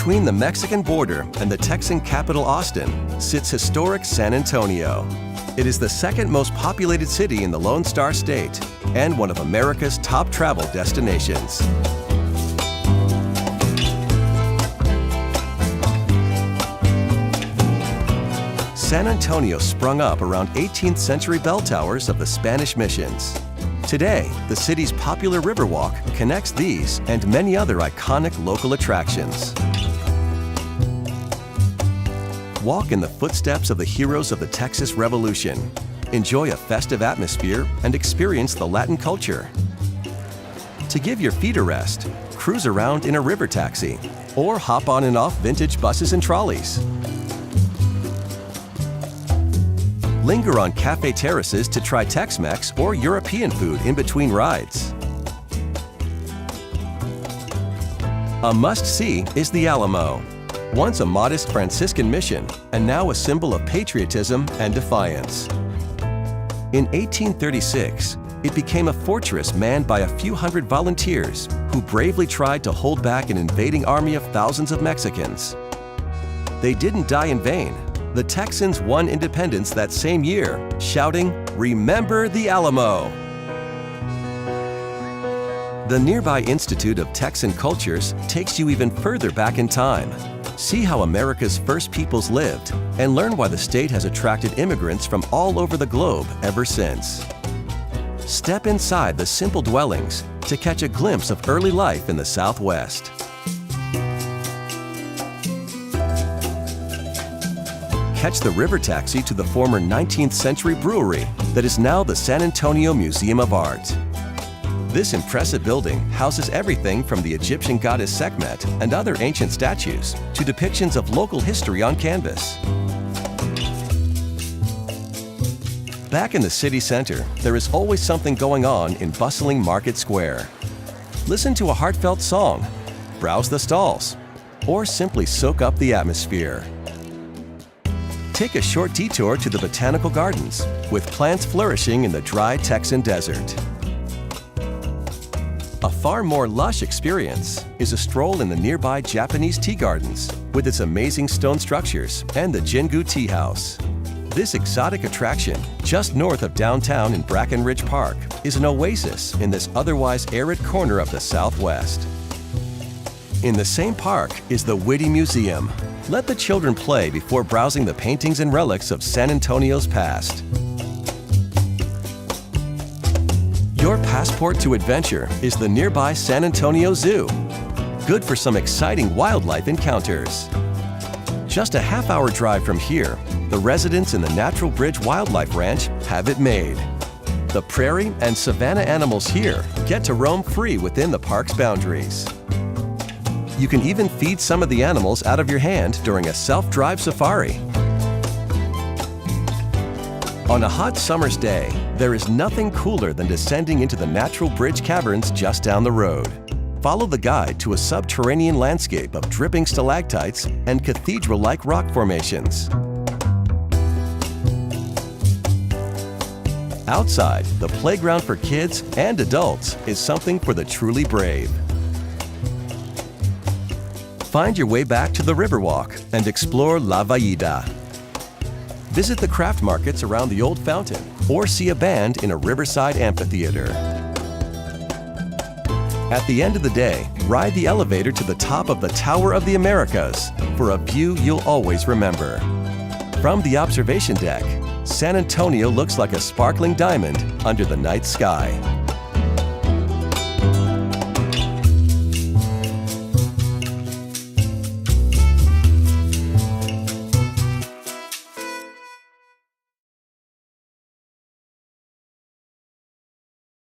Between the Mexican border and the Texan capital Austin sits historic San Antonio. It is the second most populated city in the Lone Star State and one of America's top travel destinations. San Antonio sprung up around 18th century bell towers of the Spanish missions. Today, the city's popular Riverwalk connects these and many other iconic local attractions. Walk in the footsteps of the heroes of the Texas Revolution. Enjoy a festive atmosphere and experience the Latin culture. To give your feet a rest, cruise around in a river taxi or hop on and off vintage buses and trolleys. Linger on cafe terraces to try Tex-Mex or European food in between rides. A must-see is the Alamo, once a modest Franciscan mission and now a symbol of patriotism and defiance. In 1836, it became a fortress manned by a few hundred volunteers who bravely tried to hold back an invading army of thousands of Mexicans. They didn't die in vain. The Texans won independence that same year, shouting, "Remember the Alamo!" The nearby Institute of Texan Cultures takes you even further back in time. See how America's first peoples lived and learn why the state has attracted immigrants from all over the globe ever since. Step inside the simple dwellings to catch a glimpse of early life in the Southwest. Catch the river taxi to the former 19th century brewery that is now the San Antonio Museum of Art. This impressive building houses everything from the Egyptian goddess Sekhmet and other ancient statues to depictions of local history on canvas. Back in the city center, there is always something going on in bustling Market Square. Listen to a heartfelt song, browse the stalls, or simply soak up the atmosphere. Take a short detour to the Botanical Gardens, with plants flourishing in the dry Texan desert. A far more lush experience is a stroll in the nearby Japanese tea gardens, with its amazing stone structures and the Jingu Tea House. This exotic attraction, just north of downtown in Brackenridge Park, is an oasis in this otherwise arid corner of the Southwest. In the same park is the Whitty Museum. Let the children play before browsing the paintings and relics of San Antonio's past. Your passport to adventure is the nearby San Antonio Zoo. Good for some exciting wildlife encounters. Just a half-hour drive from here, the residents in the Natural Bridge Wildlife Ranch have it made. The prairie and savanna animals here get to roam free within the park's boundaries. You can even feed some of the animals out of your hand during a self-drive safari. On a hot summer's day, there is nothing cooler than descending into the Natural Bridge Caverns just down the road. Follow the guide to a subterranean landscape of dripping stalactites and cathedral-like rock formations. Outside, the playground for kids and adults is something for the truly brave. Find your way back to the Riverwalk and explore La Vallida. Visit the craft markets around the old fountain or see a band in a riverside amphitheater. At the end of the day, ride the elevator to the top of the Tower of the Americas for a view you'll always remember. From the observation deck, San Antonio looks like a sparkling diamond under the night sky.